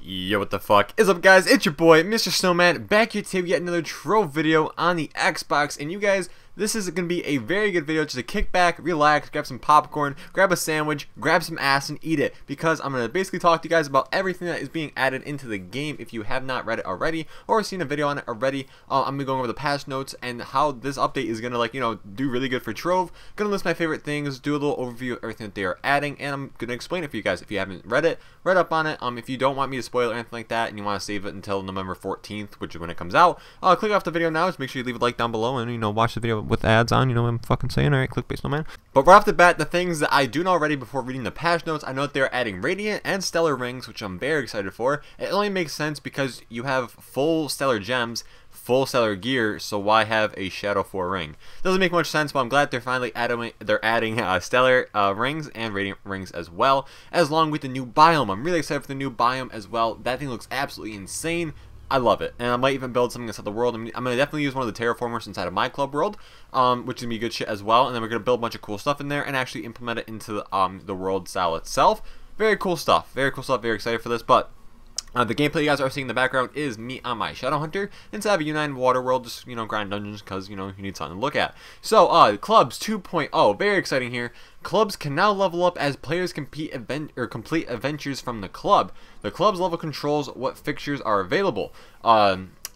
Yo, what the fuck is up, guys? It's your boy Mr. Snowman back here today with yet another Trove video on the Xbox. And you guys, this is going to be a very good video just to kick back, relax, grab some popcorn, grab a sandwich, grab some ass and eat it, because I'm going to basically talk to you guys about everything that is being added into the game. If you have not read it already or seen a video on it already, I'm going to be going over the patch notes and how this update is going to do really good for Trove. Going to list my favorite things, do a little overview of everything that they are adding, and I'm going to explain it for you guys if you haven't read it. Read up on it. If you don't want me to spoil or anything like that and you want to save it until November 14th, which is when it comes out, click off the video now. Just make sure you leave a like down below and watch the video with ads on. What I'm fucking saying. Alright, clickbait Snowman. But right off the bat, the things that I do know already before reading the patch notes, I know that they're adding Radiant and Stellar rings, which I'm very excited for. It only makes sense because you have full Stellar gems, full Stellar gear, so why have a Shadow 4 ring? Doesn't make much sense, but I'm glad they're finally adding Stellar rings and Radiant rings as well, as long with the new biome. I'm really excited for the new biome as well. That thing looks absolutely insane. I love it, and I might even build something inside the world. I'm going to definitely use one of the terraformers inside of my club world, which is going to be good shit as well, and then we're going to build a bunch of cool stuff in there and actually implement it into the world style itself. Very cool stuff, very excited for this. But the gameplay you guys are seeing in the background is me on my Shadow Hunter inside of a United Water world, just, grind dungeons because, you need something to look at. So, Clubs 2.0, very exciting here. Clubs can now level up as players complete adventures from the club. The club's level controls what fixtures are available.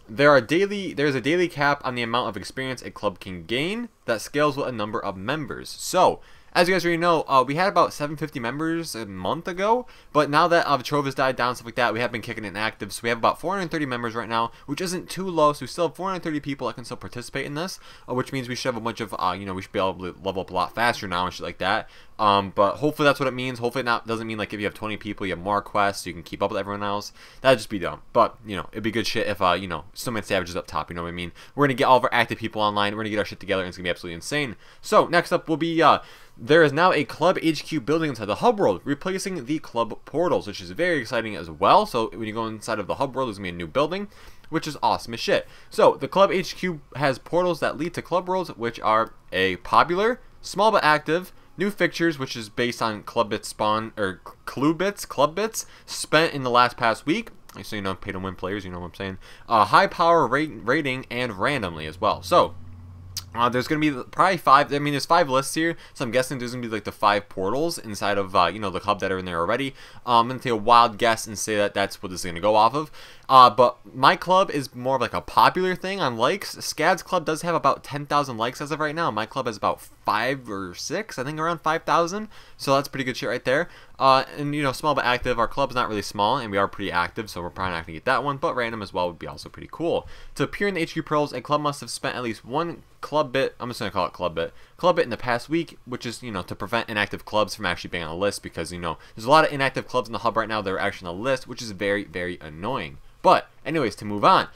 There's a daily cap on the amount of experience a club can gain that scales with a number of members. So, as you guys already know, we had about 750 members a month ago, but now that Trove has died down, stuff like that, we have been kicking it active, so we have about 430 members right now, which isn't too low, so we still have 430 people that can still participate in this, which means we should have a bunch of, we should be able to level up a lot faster now and shit like that. But hopefully that's what it means. Hopefully it doesn't mean like if you have 20 people, you have more quests, so you can keep up with everyone else. That'd just be dumb. But, it'd be good shit if, Snowman Savage is up top, you know what I mean? We're going to get all of our active people online, we're going to get our shit together, and it's going to be absolutely insane. So, next up will be, there is now a Club HQ building inside the hub world, replacing the club portals, which is very exciting as well. So, when you go inside of the hub world, there's going to be a new building, which is awesome as shit. So, the Club HQ has portals that lead to club worlds, which are a popular, small but active, new fixtures, which is based on club bits club bits spent in the past week. So, pay to win players, you know what I'm saying. High power rating and randomly as well. So, there's going to be probably 5, there's 5 lists here, so I'm guessing there's going to be like the 5 portals inside of, the club that are in there already. I'm going to take a wild guess and say that that's what this is going to go off of. But my club is more of like a popular thing on likes. Scad's club does have about 10,000 likes as of right now. My club has about 5 or 6, I think around 5,000. So that's pretty good shit right there. And small but active. Our club's not really small, and we are pretty active, so we're probably not going to get that one. But random as well would be also pretty cool. To appear in the HQ Pearls, a club must have spent at least one club bit. I'm just going to call it club bit in the past week, which is to prevent inactive clubs from actually being on the list, because there's a lot of inactive clubs in the hub right now that are actually on the list, which is very annoying. But anyways, to move on,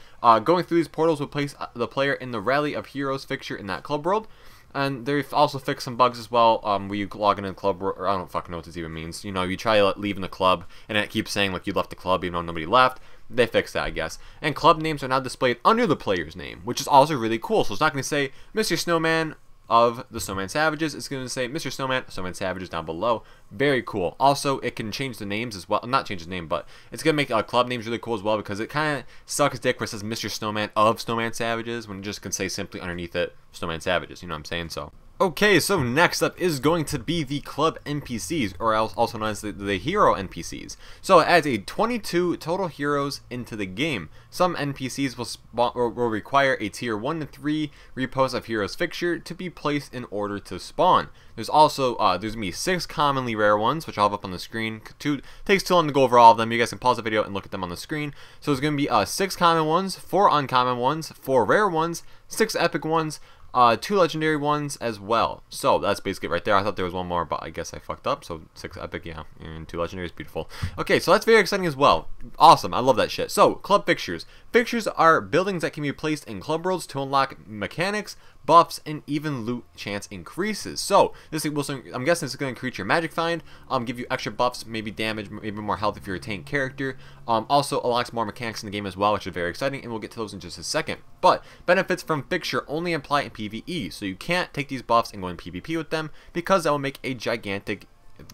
going through these portals will place the player in the Rally of Heroes fixture in that club world. And they've also fixed some bugs as well, where you log into the club, or I don't fucking know what this even means. You try leaving the club, and it keeps saying like you left the club even though nobody left. They fixed that, I guess. And club names are now displayed under the player's name, which is also really cool. So it's not going to say Mr. Snowman of the Snowman Savages. It's going to say Mr. Snowman, Snowman Savages down below. Very cool. Also, it can change the names as well. Not change the name, but it's going to make club names really cool as well, because it kind of sucks dick where it says Mr. Snowman of Snowman Savages when it just can say simply underneath it Snowman Savages. You know what I'm saying? So, okay, so next up is going to be the club NPCs, or also known as the hero NPCs. So it adds a 22 total heroes into the game. Some NPCs will require a tier 1 to 3 repost of heroes fixture to be placed in order to spawn. There's also there's gonna be 6 commonly rare ones, which I'll have up on the screen. Takes too long to go over all of them. You guys can pause the video and look at them on the screen. So there's gonna be 6 common ones, 4 uncommon ones, 4 rare ones, 6 epic ones, 2 legendary ones as well. So that's basically it right there. I thought there was one more, but I guess I fucked up. So 6 epic, yeah, and 2 legendaries, beautiful. Okay, so that's very exciting as well. Awesome, I love that shit. So club fixtures. Fixtures are buildings that can be placed in club worlds to unlock mechanics, buffs, and even loot chance increases. So this I'm guessing this is going to increase your magic find, give you extra buffs, maybe damage, maybe more health if you're a tank character. Also unlocks more mechanics in the game as well, which is very exciting, and we'll get to those in just a second. But benefits from fixture only apply in PvE, so you can't take these buffs and go in PvP with them, because that will make a gigantic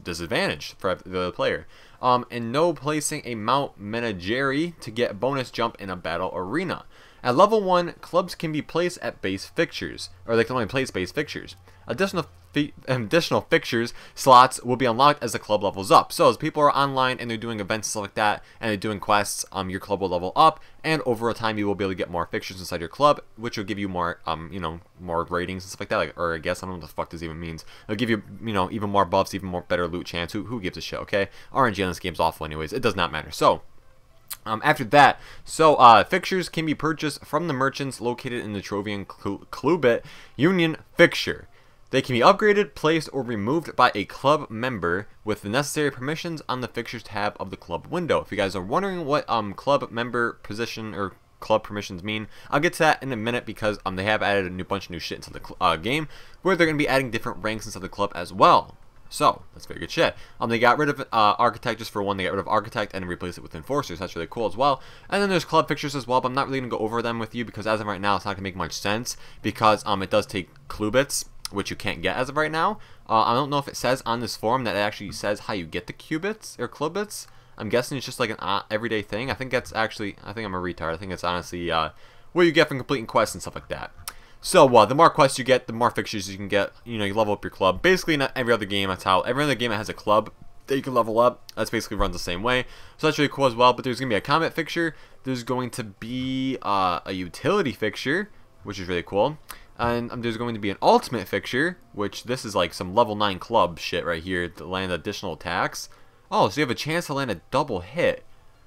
disadvantage for the player. and no placing a mount menagerie to get a bonus jump in a battle arena. At level 1, clubs can be placed at base fixtures, or they can only place base fixtures. Additional fixtures slots will be unlocked as the club levels up. So as people are online and they're doing events and stuff like that, and they're doing quests, your club will level up, and over a time you will be able to get more fixtures inside your club, which will give you more, more ratings and stuff like that. Like, or I guess I don't know what the fuck this even means. It'll give you, even more buffs, even more better loot chance. Who gives a shit? Okay, RNG on this game's awful anyways. It does not matter. So. After that, fixtures can be purchased from the merchants located in the Trovian Clubit Union fixture. They can be upgraded, placed, or removed by a club member with the necessary permissions on the fixtures tab of the club window. If you guys are wondering what club member position or club permissions mean, I'll get to that in a minute because they have added a bunch of new shit into the game where they're going to be adding different ranks inside the club as well. So, that's very good shit. They got rid of Architect just for one. They got rid of Architect and replaced it with Enforcers. That's really cool as well. And then there's club fixtures as well, but I'm not really going to go over them with you because as of right now, it's not going to make much sense because it does take Clubits, which you can't get as of right now. I don't know if it says on this forum that it actually says how you get the Cubits or Clubits. I'm guessing it's just like an everyday thing. I think that's actually, I think I'm a retard. I think it's honestly what you get from completing quests and stuff like that. So, the more quests you get, the more fixtures you can get. You level up your club. Basically, not every other game, that's how every other game that has a club that you can level up, that's basically runs the same way. So that's really cool as well. But there's going to be a combat fixture. There's going to be a utility fixture, which is really cool. And there's going to be an ultimate fixture, which this is like some level 9 club shit right here to land additional attacks. Oh, so you have a chance to land a double hit.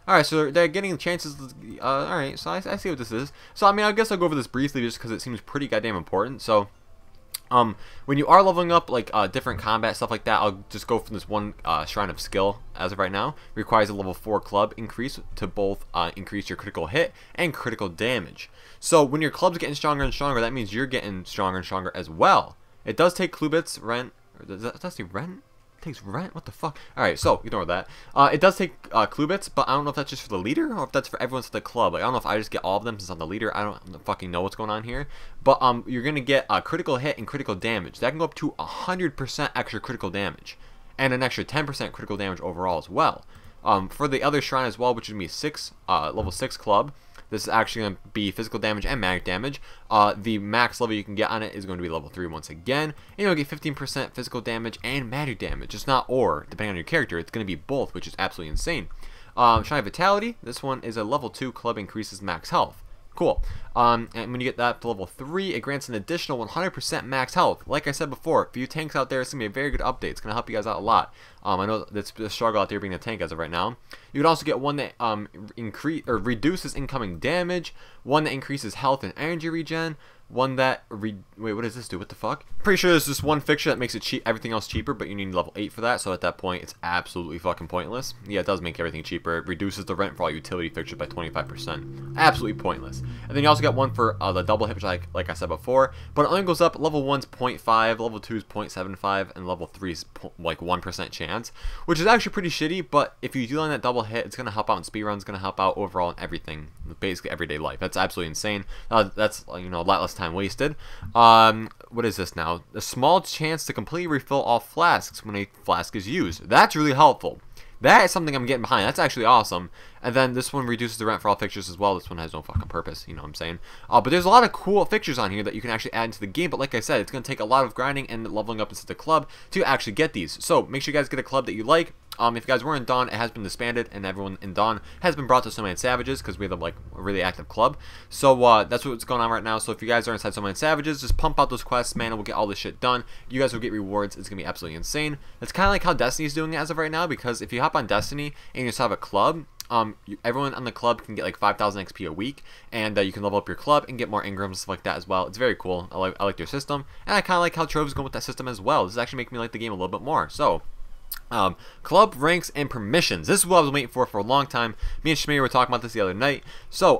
Alright, so they're getting chances. Alright, so I see what this is. So, I guess I'll go over this briefly just because it seems pretty goddamn important. So, when you are leveling up, like, different combat, stuff like that, I'll just go from this one Shrine of Skill as of right now. Requires a level 4 club increase to both increase your critical hit and critical damage. So, when your club's getting stronger and stronger, that means you're getting stronger and stronger as well. It does take Clubits, rent. Does that say rent? Takes rent? What the fuck? Alright, so ignore that. It does take Clubits, but I don't know if that's just for the leader or if that's for everyone to the club. Like, I don't know if I just get all of them since I'm the leader. I don't fucking know what's going on here. But you're gonna get critical hit and critical damage. That can go up to 100% extra critical damage. And an extra 10% critical damage overall as well. For the other shrine as well, which would be level 6 club. This is actually going to be physical damage and magic damage. The max level you can get on it is going to be level 3 once again. And you'll get 15% physical damage and magic damage. It's not or, depending on your character. It's going to be both, which is absolutely insane. Shrine of Vitality. This one is a level 2 club, increases max health. Cool. And when you get that to level 3, it grants an additional 100% max health. Like I said before, for you tanks out there, it's going to be a very good update. It's going to help you guys out a lot. I know that's a struggle out there being a tank as of right now. You can also get one that reduces incoming damage, one that increases health and energy regen, one that wait, what does this do? What the fuck? Pretty sure there's just one fixture that makes it everything else cheaper, but you need level 8 for that, so at that point it's absolutely fucking pointless. Yeah, it does make everything cheaper. It reduces the rent for all utility fixtures by 25%. Absolutely pointless. And then you also get one for the double hit, which like I said before, but it only goes up. Level 1's 0.5, level 2's 0.75, and level 3's like 1% chance, which is actually pretty shitty, but if you do land that double hit, it's going to help out in speedruns, going to help out overall in everything, basically everyday life. That's absolutely insane. That's, a lot less time wasted. What is this now? A small chance to completely refill all flasks when a flask is used. That's really helpful. That is something I'm getting behind. That's actually awesome. And then this one reduces the rent for all fixtures as well. This one has no fucking purpose, you know what I'm saying? But there's a lot of cool fixtures on here that you can actually add into the game. But like I said, it's going to take a lot of grinding and leveling up into the club to actually get these. So make sure you guys get a club that you like. If you guys were in Dawn, it has been disbanded, and everyone in Dawn has been brought to Snowman Savages because we have a really active club. So that's what's going on right now. So if you guys are inside Snowman Savages, just pump out those quests, man, and we'll get all this shit done. You guys will get rewards. It's gonna be absolutely insane. It's kind of like how Destiny's doing it as of right now, because if you hop on Destiny and you just have a club, everyone on the club can get like 5,000 XP a week, and you can level up your club and get more engrams and stuff like that as well. It's very cool. I like their system, and I kind of like how Trove's going with that system as well. This is actually making me like the game a little bit more. So. Club ranks and permissions. This is what I was waiting for a long time. Me and Shmir were talking about this the other night. So,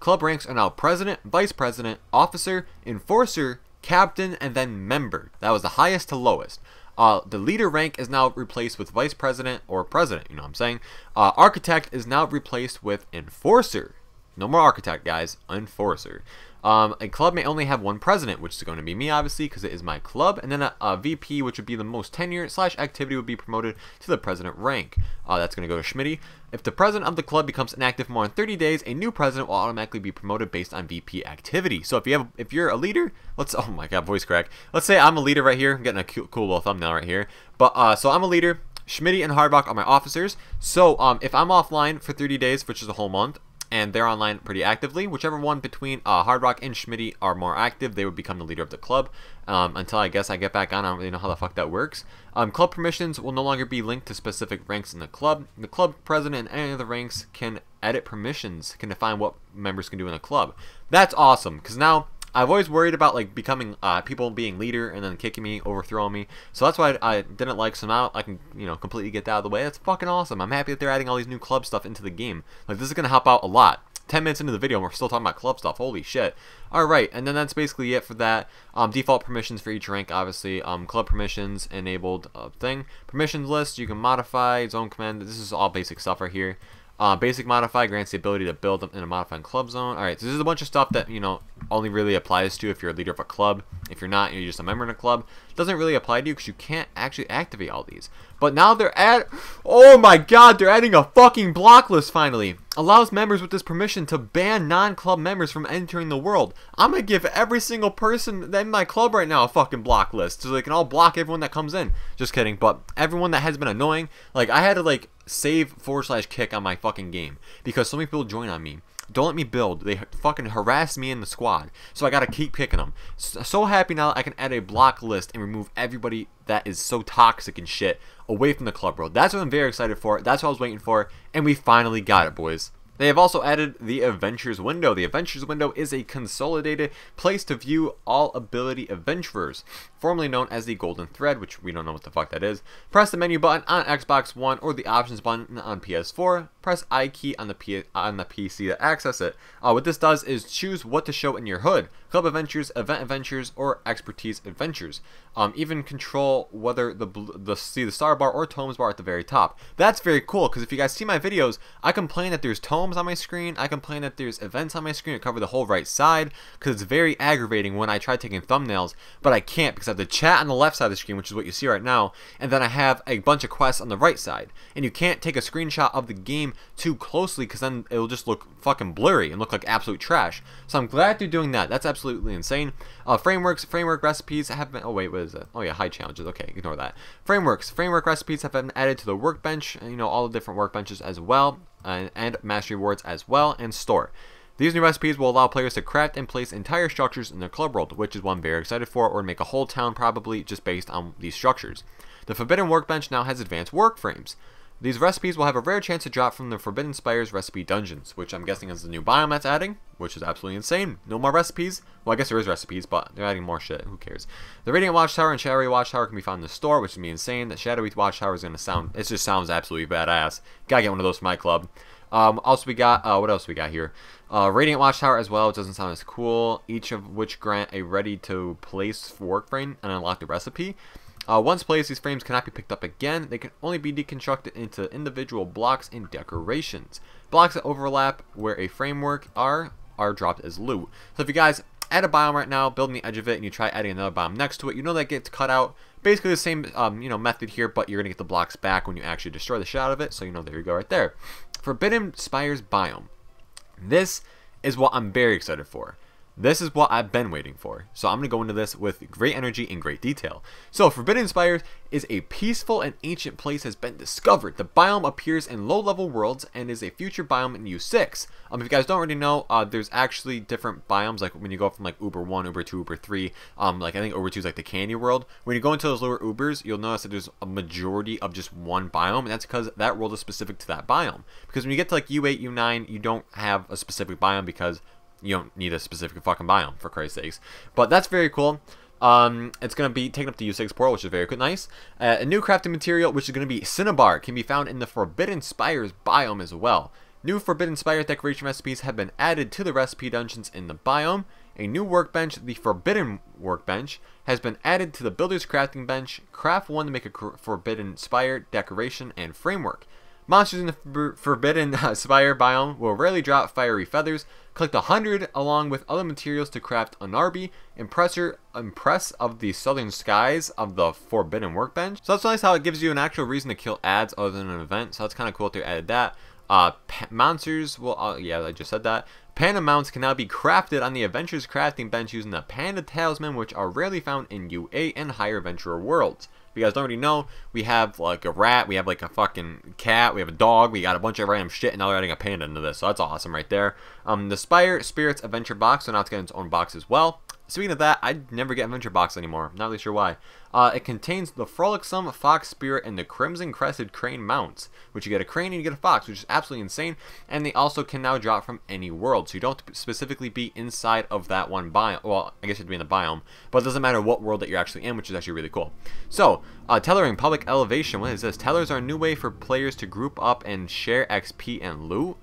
club ranks are now president, vice president, officer, enforcer, captain, and then member. That was the highest to lowest. The leader rank is now replaced with vice president or president. You know what I'm saying? Architect is now replaced with enforcer. No more architect, guys. Enforcer. A club may only have one president, which is going to be me, obviously, because it is my club. And then a VP, which would be the most tenure / activity, would be promoted to the president rank. That's going to go to Schmitty. If the president of the club becomes inactive for more than 30 days, a new president will automatically be promoted based on VP activity. So if you're a leader, oh my god, voice crack. Let's say I'm a leader right here. I'm getting a cool little thumbnail right here. But so I'm a leader. Schmitty and Hardrock are my officers. So if I'm offline for 30 days, which is a whole month, and they're online pretty actively, whichever one between Hardrock and Schmitty are more active, they would become the leader of the club. Until I guess I get back on, I don't really know how the fuck that works. Club permissions will no longer be linked to specific ranks in the club. The club president and any of the ranks can edit permissions, can define what members can do in the club. That's awesome, because now I've always worried about like becoming people being leader and then kicking me, overthrowing me. So that's why I didn't like. So now I can, you know, completely get that out of the way. That's fucking awesome. I'm happy that they're adding all these new club stuff into the game. Like, this is gonna help out a lot. 10 minutes into the video and we're still talking about club stuff. Holy shit. Alright, and then that's basically it for that. Default permissions for each rank, obviously. Club permissions enabled thing. Permissions list, you can modify, zone command. This is all basic stuff right here. Basic modify grants the ability to build in a modifying club zone. Alright, so this is a bunch of stuff that, you know, only really applies to if you're a leader of a club. If you're not, you're just a member in a club. It doesn't really apply to you because you can't actually activate all these. But now oh my god, they're adding a fucking block list finally. Allows members with this permission to ban non-club members from entering the world. I'm gonna give every single person in my club right now a fucking block list so they can all block everyone that comes in. Just kidding, but everyone that has been annoying, like I had to like save / kick on my fucking game because so many people join on me. Don't let me build. They fucking harass me in the squad. So I gotta keep picking them. So happy now that I can add a block list and remove everybody that is so toxic and shit away from the club world. That's what I'm very excited for. That's what I was waiting for. And we finally got it, boys. They have also added the Adventures window. The Adventures window is a consolidated place to view all ability adventurers, formerly known as the Golden Thread, which we don't know what the fuck that is. Press the menu button on Xbox One or the options button on PS4. Press I key on the PC to access it. What this does is choose what to show in your HUD. Club Adventures, Event Adventures, or Expertise Adventures. Even control whether see the star bar or tomes bar at the very top. That's very cool because if you guys see my videos, I complain that there's tomes on my screen. I complain that there's events on my screen that cover the whole right side because it's very aggravating when I try taking thumbnails, but I can't because I have the chat on the left side of the screen, which is what you see right now, and then I have a bunch of quests on the right side. And you can't take a screenshot of the game too closely because then it'll just look fucking blurry and look like absolute trash. So I'm glad they're doing that. That's absolutely insane. Framework recipes have been, oh wait, what is it? Oh yeah, high challenges. Okay, ignore that. Framework recipes have been added to the workbench, you know, all the different workbenches as well, and mastery rewards as well, and store. These new recipes will allow players to craft and place entire structures in their club world, which is what I'm very excited for, or make a whole town probably just based on these structures. The Forbidden Workbench now has advanced work frames. These recipes will have a rare chance to drop from the Forbidden Spires recipe dungeons, which I'm guessing is the new biome that's adding, which is absolutely insane. No more recipes. Well, I guess there is recipes, but they're adding more shit. Who cares? The Radiant Watchtower and Shadowy Watchtower can be found in the store, which would be insane. The Shadowy Watchtower is going to sound, it just sounds absolutely badass. Gotta get one of those for my club. Also we got, what else we got here? Radiant Watchtower as well. It doesn't sound as cool. Each of which grant a ready to place work frame and unlock the recipe. Once placed, these frames cannot be picked up again. They can only be deconstructed into individual blocks and decorations. Blocks that overlap where a framework are dropped as loot. So if you guys add a biome right now, build on the edge of it, and you try adding another biome next to it, you know that gets cut out. Basically the same you know, method here, but you're gonna get the blocks back when you actually destroy the shit out of it. So you know, there you go right there. Forbidden Spires biome. This is what I'm very excited for. This is what I've been waiting for. So I'm going to go into this with great energy and great detail. So Forbidden Spires is a peaceful and ancient place has been discovered. The biome appears in low-level worlds and is a future biome in U6. If you guys don't already know, there's actually different biomes, like when you go from like Uber 1, Uber 2, Uber 3, like I think Uber 2 is like the candy world. When you go into those lower Ubers, you'll notice that there's a majority of just one biome, and that's because that world is specific to that biome. Because when you get to like U8, U9, you don't have a specific biome because you don't need a specific fucking biome, for Christ's sakes. But that's very cool. It's going to be taken up to U6 portal, which is very good, nice. A new crafting material, which is going to be Cinnabar, can be found in the Forbidden Spires biome as well. New Forbidden Spires decoration recipes have been added to the recipe dungeons in the biome. A new workbench, the Forbidden Workbench, has been added to the Builder's Crafting Bench. Craft one to make a Forbidden Spire decoration and framework. Monsters in the Forbidden Spire biome will rarely drop fiery feathers. Collect 100 along with other materials to craft an Arby, Impress of the Southern Skies of the Forbidden Workbench. So that's nice how it gives you an actual reason to kill ads other than an event. So that's kind of cool that they added that. Monsters will, yeah, I just said that. Panda mounts can now be crafted on the Adventures crafting bench using the Panda Talisman, which are rarely found in U8 and higher adventurer worlds. If you guys don't already know, we have like a rat, we have like a fucking cat, we have a dog, we got a bunch of random shit, and now they're adding a panda into this, so that's awesome right there. The Spirits Adventure box, so now it's getting its own box as well. Speaking of that, I never get Adventure box anymore. Not really sure why. It contains the Frolicsome Fox Spirit and the Crimson Crested Crane mounts, which you get a crane and you get a fox, which is absolutely insane. And they also can now drop from any world, so you don't have to specifically be inside of that one biome. Well, I guess you have to be in the biome, but it doesn't matter what world that you're actually in, which is actually really cool. So, Tethering Public Elevation. What is this? Tethers are a new way for players to group up and share XP and loot.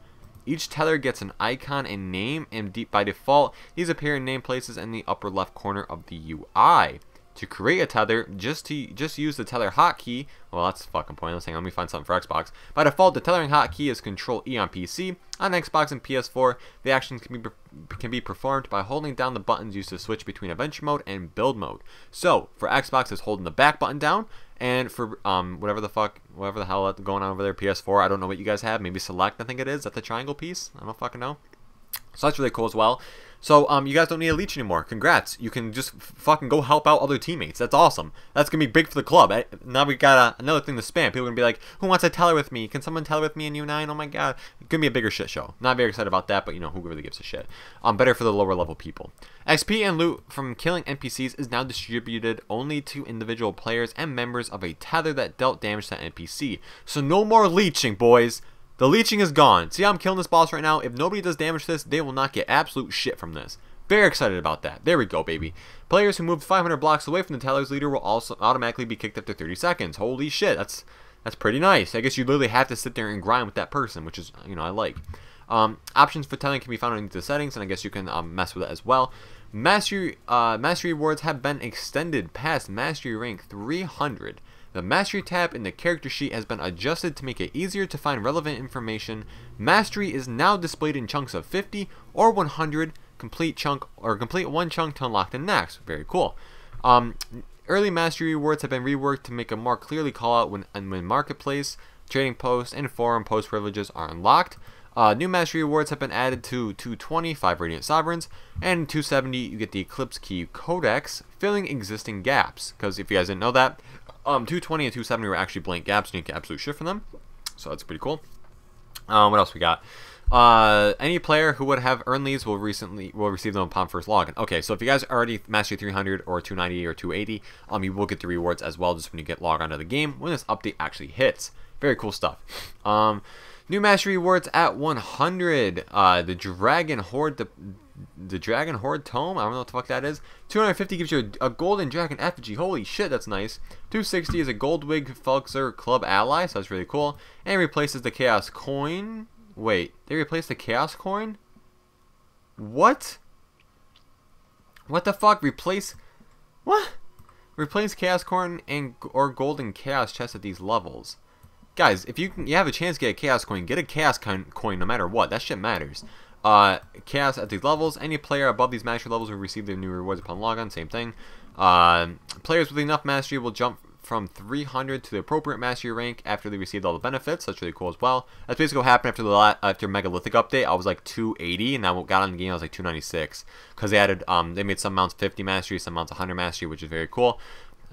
Each tether gets an icon and name, and by default, these appear in name places in the upper left corner of the UI. To create a tether, just use the tether hotkey. Well, that's fucking pointless. Hang on, let me find something for Xbox. By default, the tethering hotkey is Control E on PC. On Xbox and PS4, the actions can be performed by holding down the buttons used to switch between adventure mode and build mode. So for Xbox, it's holding the back button down, and for whatever the hell that's going on over there, PS4, I don't know what you guys have. Maybe select, I think it is. That's the triangle piece. I don't fucking know. So that's really cool as well. So you guys don't need a leech anymore. Congrats. You can just fucking go help out other teammates. That's awesome. That's going to be big for the club. Now we got another thing to spam. People are going to be like, who wants to teller with me? Can someone teller with me in U9? Oh my god. It's going to be a bigger shit show. Not very excited about that, but you know, who really gives a shit. Better for the lower level people. XP and loot from killing NPCs is now distributed only to individual players and members of a tether that dealt damage to that NPC. So no more leeching, boys. The leeching is gone. See how I'm killing this boss right now? If nobody does damage to this, they will not get absolute shit from this. Very excited about that. There we go, baby. Players who moved 500 blocks away from the teller's leader will also automatically be kicked after 30 seconds. Holy shit, that's pretty nice. I guess you literally have to sit there and grind with that person, which is, you know, I like. Options for telling can be found underneath the settings, and I guess you can mess with it as well. Mastery rewards have been extended past Mastery rank 300. The Mastery tab in the character sheet has been adjusted to make it easier to find relevant information. Mastery is now displayed in chunks of 50 or 100. Complete one chunk to unlock the next. Very cool. Early Mastery rewards have been reworked to make a more clearly call out when Marketplace, Trading Post, and Forum Post privileges are unlocked. New Mastery rewards have been added to 220, 5 Radiant Sovereigns, and 270 you get the Eclipse Key Codex, filling existing gaps. Because if you guys didn't know that, 220 and 270 were actually blank gaps, and you get absolute shit from them. So that's pretty cool. What else we got? Any player who would have earned these will receive them upon first login. Okay, so if you guys are already Mastery 300 or 290 or 280, you will get the rewards as well just when you get logged onto the game when this update actually hits. Very cool stuff. New Mastery rewards at 100. The Dragon Horde. The Dragon Horde Tome, I don't know what the fuck that is. 250 gives you a golden dragon effigy. Holy shit, that's nice. 260 is a Goldwig Felxer Club ally, so that's really cool. And replaces the Chaos Coin. Wait, they replaced the Chaos Coin? What? What the fuck? Replace Chaos Coin or Golden Chaos Chest at these levels. Guys, if you have a chance to get a Chaos Coin, get a Chaos Coin no matter what. That shit matters. Chaos at these levels. Any player above these mastery levels will receive their new rewards upon logon. Same thing. Players with enough mastery will jump from 300 to the appropriate mastery rank after they received all the benefits. That's really cool as well. That's basically what happened after Megalithic update. I was like 280, and I got on the game. I was like 296 because they added they made some mounts 50 mastery, some mounts 100 mastery, which is very cool.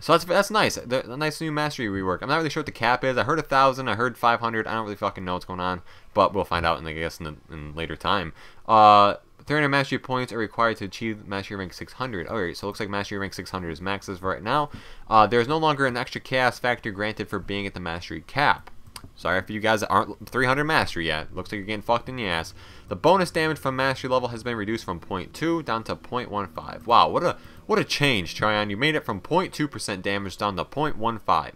So that's nice. A nice new mastery rework. I'm not really sure what the cap is. I heard 1,000. I heard 500. I don't really fucking know what's going on, but we'll find out in later time. 300 mastery points are required to achieve mastery rank 600. Alright, so it looks like mastery rank 600 is max as of right now. There's no longer an extra chaos factor granted for being at the mastery cap. Sorry for you guys that aren't 300 mastery yet. Looks like you're getting fucked in the ass. The bonus damage from mastery level has been reduced from 0.2 down to 0.15. Wow, what a change, Tryon. You made it from 0.2% damage down to 0.15.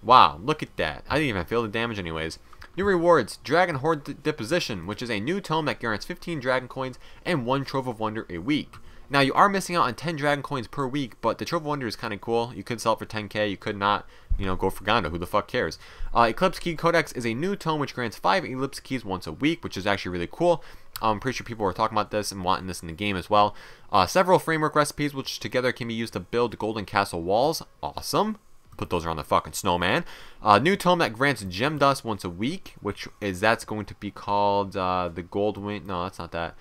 Wow, look at that. I didn't even feel the damage anyways. New rewards, Dragon Horde Deposition, which is a new tome that guarantees 15 Dragon Coins and 1 Trove of Wonder a week. Now, you are missing out on 10 Dragon Coins per week, but the Trove of Wonder is kind of cool. You could sell it for 10k, you could not. you know, go for Gondo. Who the fuck cares? Eclipse Key Codex is a new tome which grants 5 Eclipse Keys once a week, which is actually really cool. I'm pretty sure people were talking about this and wanting this in the game as well. Several framework recipes which together can be used to build golden castle walls. Awesome. Put those around the fucking Snowman. New tome that grants gem dust once a week, that's going to be called the Gold Wind. No, that's not that.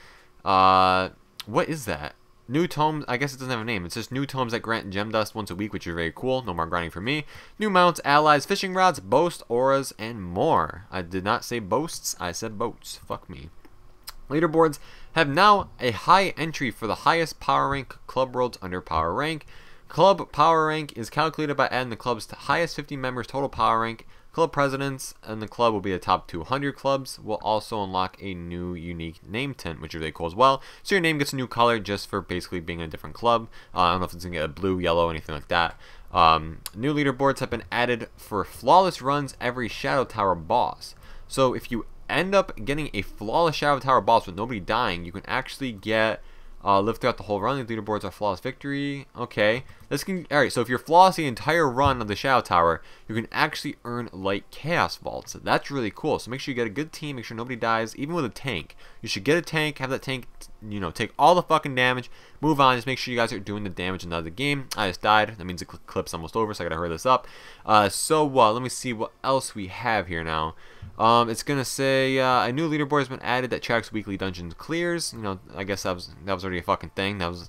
What is that? New tomes, I guess it doesn't have a name. It's just new tomes that grant gem dust once a week, which is very cool. No more grinding for me. New mounts, allies, fishing rods, boast, auras, and more. I did not say boasts, I said boats. Fuck me. Leaderboards have now a high entry for the highest power rank club worlds under power rank. Club power rank is calculated by adding the club's highest 50 members total power rank. Club presidents and the club will be the top 200 clubs. Will also unlock a new unique name tint, which is really cool as well. So your name gets a new color just for basically being in a different club. I don't know if it's going to get a blue, yellow, anything like that. New leaderboards have been added for flawless runs every Shadow Tower boss. So if you end up getting a flawless Shadow Tower boss with nobody dying, you can actually get live throughout the whole run. The leaderboards are flawless victory. Okay, alright, so if you're flawless the entire run of the Shadow Tower, you can actually earn light chaos vaults. That's really cool. So make sure you get a good team, make sure nobody dies, even with a tank. You should get a tank, have that tank, you know, take all the fucking damage, move on, just make sure you guys are doing the damage in the game. I just died. That means the clip's almost over, so I gotta hurry this up. Let me see what else we have here now. It's gonna say a new leaderboard has been added that tracks weekly dungeons clears. You know, I guess that was already a fucking thing. That was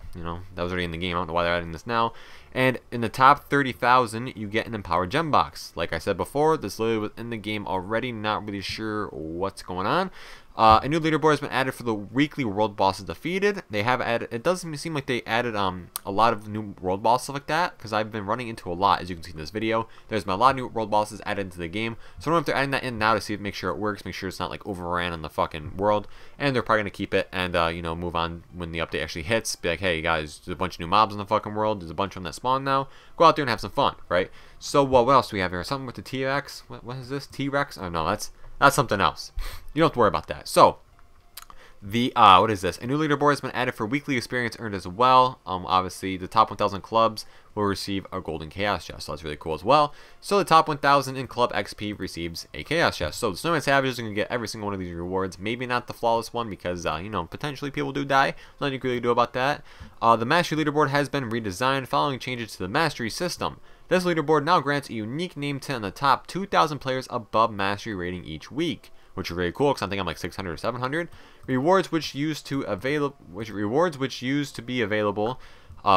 already in the game. I don't know why they're adding this now. And in the top 30,000, you get an empowered gem box. Like I said before, this literally was in the game already. Not really sure what's going on. A new leaderboard has been added for the weekly world bosses defeated. They have added, it doesn't seem like they added a lot of new world bosses stuff like that, because I've been running into a lot, as you can see in this video. There's been a lot of new world bosses added into the game, so I don't know if they're adding that in now to see make sure it works, make sure it's not like overran on the fucking world, and they're probably going to keep it and you know, move on when the update actually hits. Be like, hey guys, there's a bunch of new mobs in the fucking world, there's a bunch of them that spawn now, go out there and have some fun, right? So what else do we have here? Something with the T-Rex? What is this? T-Rex? Oh no, that's something else. You don't have to worry about that. So what is this? A new leaderboard has been added for weekly experience earned as well. Obviously, the top 1,000 clubs will receive a golden chaos chest, so that's really cool as well. So the top 1,000 in club XP receives a chaos chest. So the Snowman Savages are going to get every single one of these rewards. Maybe not the flawless one because, you know, potentially people do die. Nothing you can really do about that. The Mastery leaderboard has been redesigned following changes to the Mastery system. This leaderboard now grants a unique name tint on the top 2,000 players above Mastery rating each week, which are very cool because I think I'm like 600 or 700. Rewards which used to be available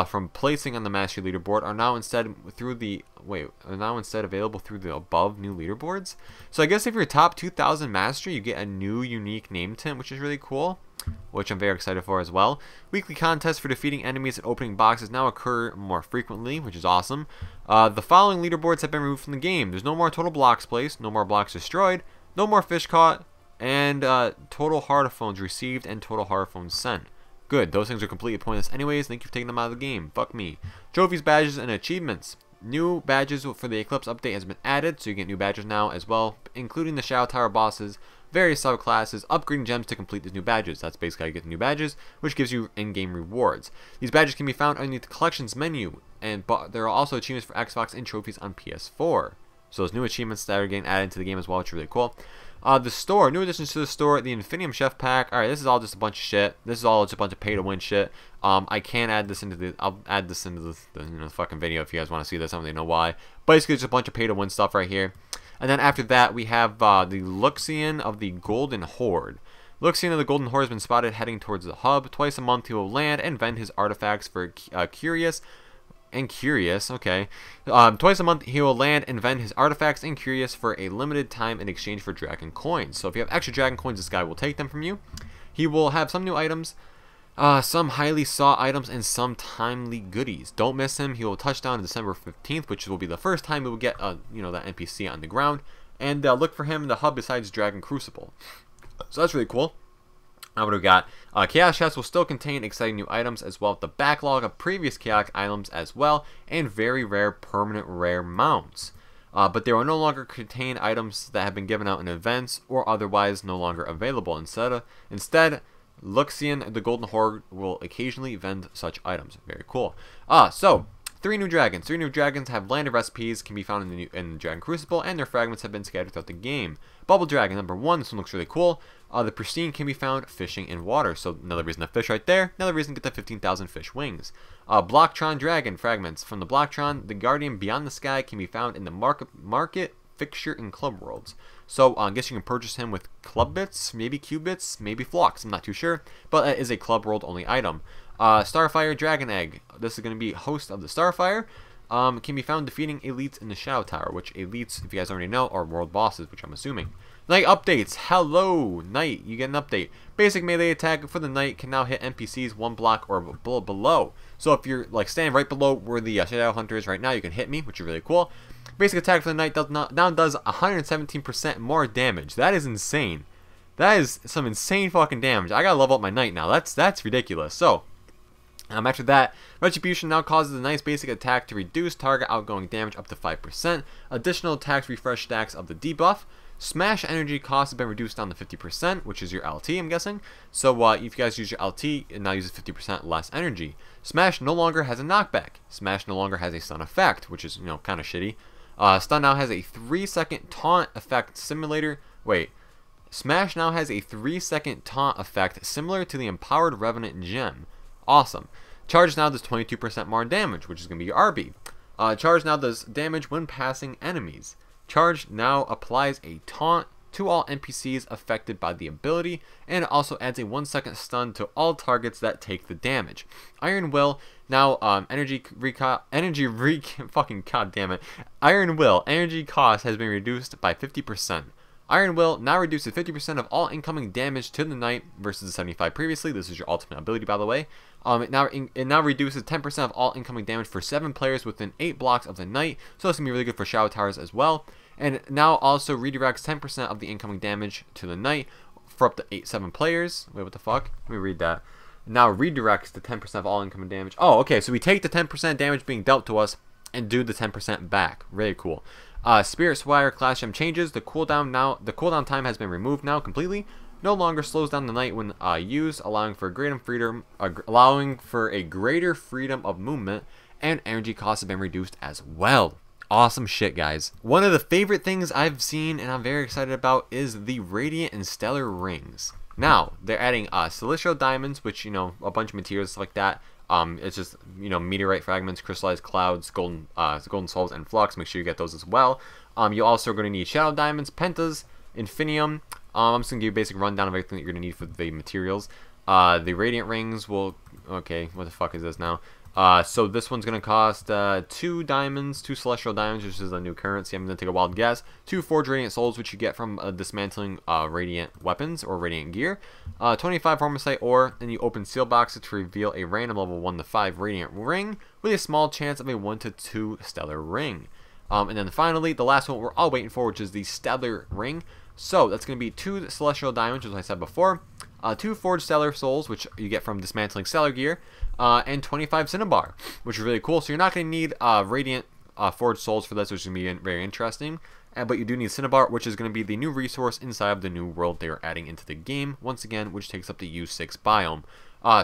from placing on the Mastery leaderboard are now instead available through the above new leaderboards. So I guess if you're top 2,000 Mastery, you get a new unique name tint, which is really cool, which I'm very excited for as well. Weekly contests for defeating enemies and opening boxes now occur more frequently, which is awesome. The following leaderboards have been removed from the game. There's no more total blocks placed, no more blocks destroyed, no more fish caught, and total heartophones received and total heartophones sent. Good, those things are completely pointless anyways. Thank you for taking them out of the game. Fuck me. Trophies, badges, and achievements. New badges for the Eclipse update has been added, so you get new badges now as well, including the Shadow Tower bosses, various subclasses, upgrading gems to complete these new badges. That's basically how you get the new badges, which gives you in-game rewards. These badges can be found underneath the collections menu, but there are also achievements for Xbox and trophies on PS4. So there's new achievements that are getting added into the game as well, which is really cool. The store, new additions to the store, the Infinium Chef Pack. Alright, this is all just a bunch of shit. This is all just a bunch of pay-to-win shit. I can add this into the, I'll add this into the fucking video if you guys want to see this. I don't really know why. Basically, it's a bunch of pay-to-win stuff right here. And then after that, we have the Luxian of the Golden Horde. Luxian of the Golden Horde has been spotted heading towards the hub. Twice a month, he will land and vend his artifacts for curious, okay. Twice a month, he will land and vend his artifacts and curious for a limited time in exchange for dragon coins. So if you have extra dragon coins, this guy will take them from you. He will have some new items, some highly sought items, and some timely goodies. Don't miss him. He will touch down on December 15th, which will be the first time we will get, you know, that NPC on the ground. And look for him in the hub besides Dragon Crucible. So that's really cool. Now what do we got? Chaos Chests will still contain exciting new items, as well as the backlog of previous chaotic items as well, and very rare permanent rare mounts. But they will no longer contain items that have been given out in events or otherwise no longer available. Instead, Luxian the Golden Horde will occasionally vend such items. Very cool. So 3 new dragons. 3 new dragons have landed recipes, can be found in the Dragon Crucible, and their fragments have been scattered throughout the game. Bubble Dragon, number 1. This one looks really cool. The Pristine can be found fishing in water, so another reason to fish right there. Another reason to get the 15,000 fish wings. Blocktron Dragon fragments. From the Blocktron, the Guardian Beyond the Sky can be found in the market, fixture, and club worlds. So I guess you can purchase him with club bits, maybe qubits, maybe flocks. I'm not too sure, but it is a club world only item. Starfire Dragon Egg. This is going to be host of the Starfire. Can be found defeating elites in the Shadow Tower, which elites, if you guys already know, are world bosses, which I'm assuming. Knight updates. Hello, Knight. You get an update. Basic melee attack for the Knight can now hit NPCs 1 block or below. So if you're like standing right below where the Shadow Hunter is right now, you can hit me, which is really cool. Basic attack for the Knight now does 117% more damage. That is insane. That is some insane fucking damage. I gotta level up my Knight now. That's ridiculous. So after that, Retribution now causes the Knight's basic attack to reduce target outgoing damage up to 5%. Additional attacks refresh stacks of the debuff. Smash energy cost has been reduced down to 50%, which is your LT, I'm guessing. So if you guys use your LT, it now uses 50% less energy. Smash no longer has a knockback. Smash no longer has a stun effect, which is, kind of shitty. Stun now has a 3-second taunt effect simulator. Wait. Smash now has a 3-second taunt effect similar to the Empowered Revenant gem. Awesome. Charge now does 22% more damage, which is going to be your RB. Charge now does damage when passing enemies. Charge now applies a taunt to all NPCs affected by the ability, and it also adds a 1-second stun to all targets that take the damage. Iron Will now fucking goddamn it. Iron Will energy cost has been reduced by 50%. Iron Will now reduces 50% of all incoming damage to the Knight versus the 75 previously. This is your ultimate ability, by the way. It now reduces 10% of all incoming damage for 7 players within 8 blocks of the Knight, so this can be really good for Shadow Towers as well. And now also redirects 10% of the incoming damage to the Knight for up to 7 players. Wait, what the fuck? Let me read that. Now redirects the 10% of all incoming damage. Oh, okay, so we take the 10% damage being dealt to us and do the 10% back. Really cool. Spirit Spire class gem changes. The cooldown time has been removed now completely. No longer slows down the Knight when used, allowing for a greater freedom of movement, and energy costs have been reduced as well. Awesome shit, guys. One of the favorite things I've seen and I'm very excited about is the Radiant and Stellar rings. Now they're adding Celestial Diamonds, which a bunch of materials like that. It's just meteorite fragments, crystallized clouds, golden souls, and flux. Make sure you get those as well. You also are going to need Shadow Diamonds, Pentas, Infinium. I'm just going to give you a basic rundown of everything that you're going to need for the materials. The Radiant Rings will... Okay, what the fuck is this now? So this one's going to cost 2 diamonds, 2 Celestial Diamonds, which is a new currency. I'm going to take a wild guess. 2 Forged Radiant Souls, which you get from dismantling Radiant Weapons or Radiant Gear. 25 Hormosite Ore, and you open seal boxes to reveal a random level 1 to 5 Radiant Ring with a small chance of a 1 to 2 Stellar Ring. And then finally, the last one we're all waiting for, which is the Stellar Ring. So that's going to be 2 Celestial Diamonds, as I said before, 2 Forged Stellar Souls, which you get from dismantling Stellar Gear, and 25 Cinnabar, which is really cool. So you're not going to need Radiant Forged Souls for this, which is going to be very interesting. But you do need Cinnabar, which is going to be the new resource inside of the new world they are adding into the game, once again, which takes up the U6 biome.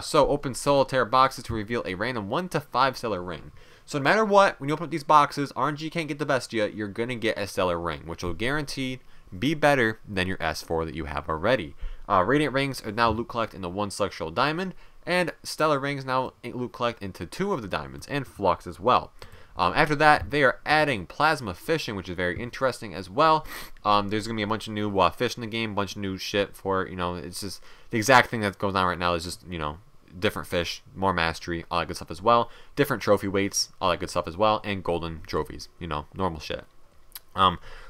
So open solitaire boxes to reveal a random 1 to 5 Stellar Ring. So no matter what, when you open up these boxes, RNG can't get the best yet. You're going to get a Stellar Ring, which will guarantee be better than your S4 that you have already. Radiant Rings are now loot collect into 1 Celestial Diamond, and Stellar Rings now loot collect into 2 of the diamonds, and Flux as well. After that, they are adding Plasma Fishing, which is very interesting as well. There's going to be a bunch of new fish in the game, a bunch of new shit for, it's just the exact thing that goes on right now is just, different fish, more mastery, all that good stuff as well. Different trophy weights, all that good stuff as well, and golden trophies, normal shit.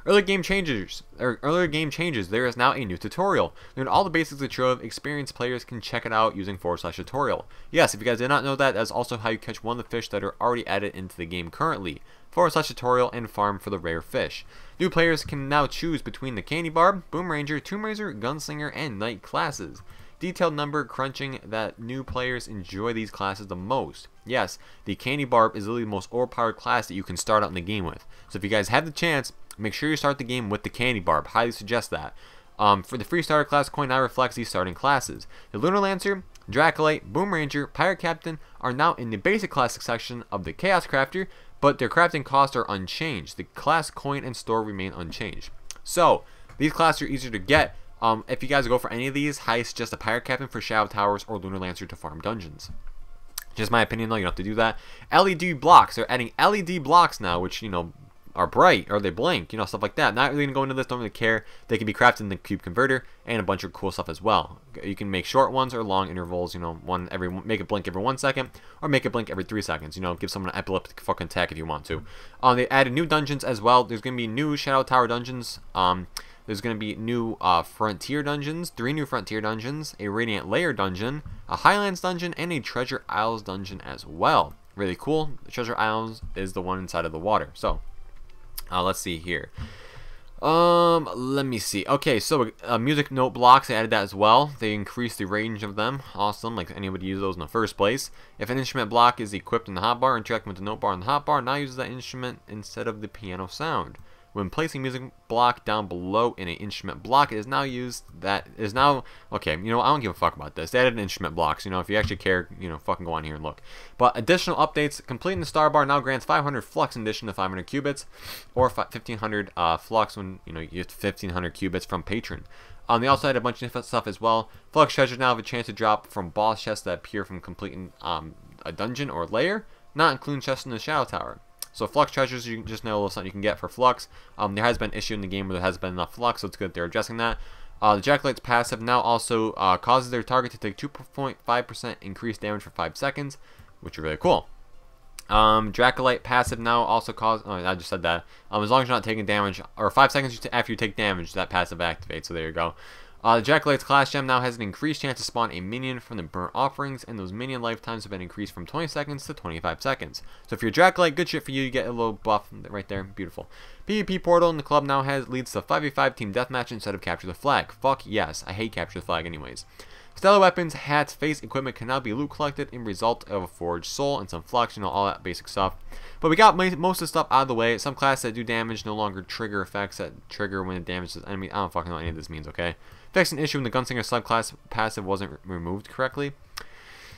Early game changes. There is now a new tutorial. Learn all the basics of Trove. Experienced players can check it out using /tutorial. Yes, if you guys did not know that, that's also how you catch one of the fish that are already added into the game currently. /tutorial and farm for the rare fish. New players can now choose between the Candy Barb, Boom Ranger, Tomb Raiser, Gunslinger, and Knight classes. Detailed number crunching that new players enjoy these classes the most. Yes, the Candy Barb is literally the most overpowered class that you can start out in the game with. So if you guys have the chance, make sure you start the game with the Candy Barb. Highly suggest that. For the free starter class, coin now reflects these starting classes. The Lunar Lancer, Dracolite, Boom Ranger, Pirate Captain are now in the basic classic section of the Chaos Crafter, but their crafting costs are unchanged. The class coin and store remain unchanged. So these classes are easier to get. If you guys go for any of these, highly suggest a Pirate Captain for Shadow Towers or Lunar Lancer to farm dungeons. Just my opinion though, you don't have to do that. LED blocks, they're adding LED blocks now, which, you know, are bright, or they blink, you know, stuff like that. Not really gonna go into this, don't really care. They can be crafted in the cube converter, and a bunch of cool stuff as well. You can make short ones or long intervals, you know, make it blink every 1 second, or make it blink every 3 seconds, you know, give someone an epileptic fucking attack if you want to. They added new dungeons as well. There's gonna be new Shadow Tower dungeons. There's going to be new Frontier dungeons, 3 new Frontier dungeons, a Radiant Layer dungeon, a Highlands dungeon, and a Treasure Isles dungeon as well. Really cool. The Treasure Isles is the one inside of the water. So, let's see here. Let me see. Okay, so music note blocks, they added that as well. They increased the range of them. Awesome, like anybody use those in the first place. If an instrument block is equipped in the hotbar, interacting with the note bar in the hotbar, now uses that instrument instead of the piano sound. When placing music block down below in an instrument block, it is now used. That is now okay. You know, I don't give a fuck about this. They added instrument blocks. You know, if you actually care, you know, fucking go on here and look. But additional updates: completing the star bar now grants 500 flux in addition to 500 qubits, or 1500 flux when you know you get 1500 qubits from patron. They also added a bunch of different stuff as well. Flux treasures now have a chance to drop from boss chests that appear from completing a dungeon or layer, not including chests in the Shadow Tower. So Flux treasures, you just know a little something you can get for Flux. There has been an issue in the game where there has been enough Flux, so it's good they're addressing that. The Dracolite's passive now also causes their target to take 2.5% increased damage for 5 seconds, which is really cool. Dracolite passive now also causes, oh, I just said that. As long as you're not taking damage, or 5 seconds after you take damage, that passive activates, so there you go. The Dracolite's class gem now has an increased chance to spawn a minion from the burnt offerings, and those minion lifetimes have been increased from 20 seconds to 25 seconds. So if you're a Dracolite, good shit for you. You get a little buff right there. Beautiful. PvP portal in the club now leads to 5v5 team deathmatch instead of capture the flag. Fuck yes. I hate capture the flag anyways. Stellar weapons, hats, face equipment can now be loot collected in result of a forged soul and some flux, you know, all that basic stuff. But we got most of the stuff out of the way. Some classes that do damage no longer trigger effects that trigger when it damages the enemy. I don't fucking know what any of this means, okay? Fixed an issue when the Gunslinger subclass passive wasn't removed correctly.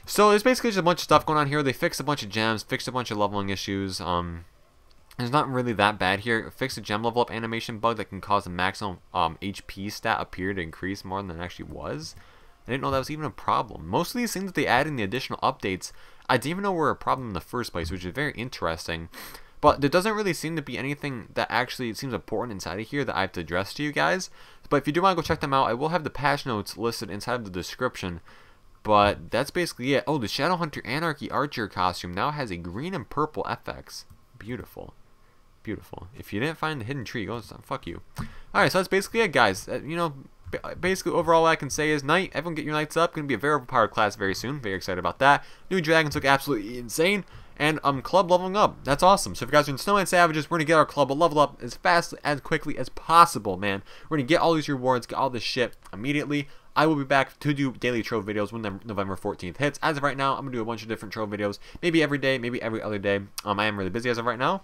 So there's basically just a bunch of stuff going on here. They fixed a bunch of gems, fixed a bunch of leveling issues. It's not really that bad here. Fixed a gem level up animation bug that can cause the maximum HP stat appear to increase more than it actually was. I didn't know that was even a problem. Most of these things that they add in the additional updates, I didn't even know were a problem in the first place, which is very interesting. But there doesn't really seem to be anything that actually seems important inside of here that I have to address to you guys. But if you do want to go check them out, I will have the patch notes listed inside of the description. But that's basically it. Oh, the Shadowhunter Anarchy Archer costume now has a green and purple FX. Beautiful. Beautiful. If you didn't find the hidden tree, go fuck you. Alright, so that's basically it, guys. You know, basically overall what I can say is night. Everyone get your knights up. Gonna be a very overpowered class very soon. Very excited about that. New dragons look absolutely insane. And club leveling up. That's awesome. So if you guys are in Snowman Savages, we're gonna get our club level up as fast as quickly as possible, man. We're gonna get all these rewards, get all this shit immediately. I will be back to do daily Trove videos when November 14th hits. As of right now, I'm gonna do a bunch of different Trove videos. Maybe every day, maybe every other day. I am really busy as of right now.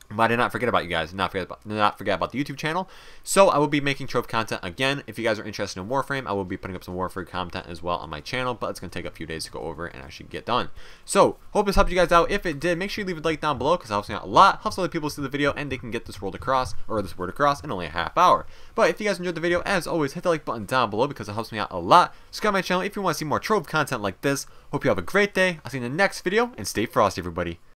But I did not forget about you guys. Did not forget about the YouTube channel. So I will be making Trove content again. If you guys are interested in Warframe, I will be putting up some Warframe content as well on my channel. But it's going to take a few days to go over and actually get done. So hope this helped you guys out. If it did, make sure you leave a like down below because it helps me out a lot. Helps other people see the video and they can get this world across, or this word across, in only a half hour. But if you guys enjoyed the video, as always, hit the like button down below because it helps me out a lot. Subscribe to my channel if you want to see more Trove content like this. Hope you have a great day. I'll see you in the next video and stay frosty, everybody.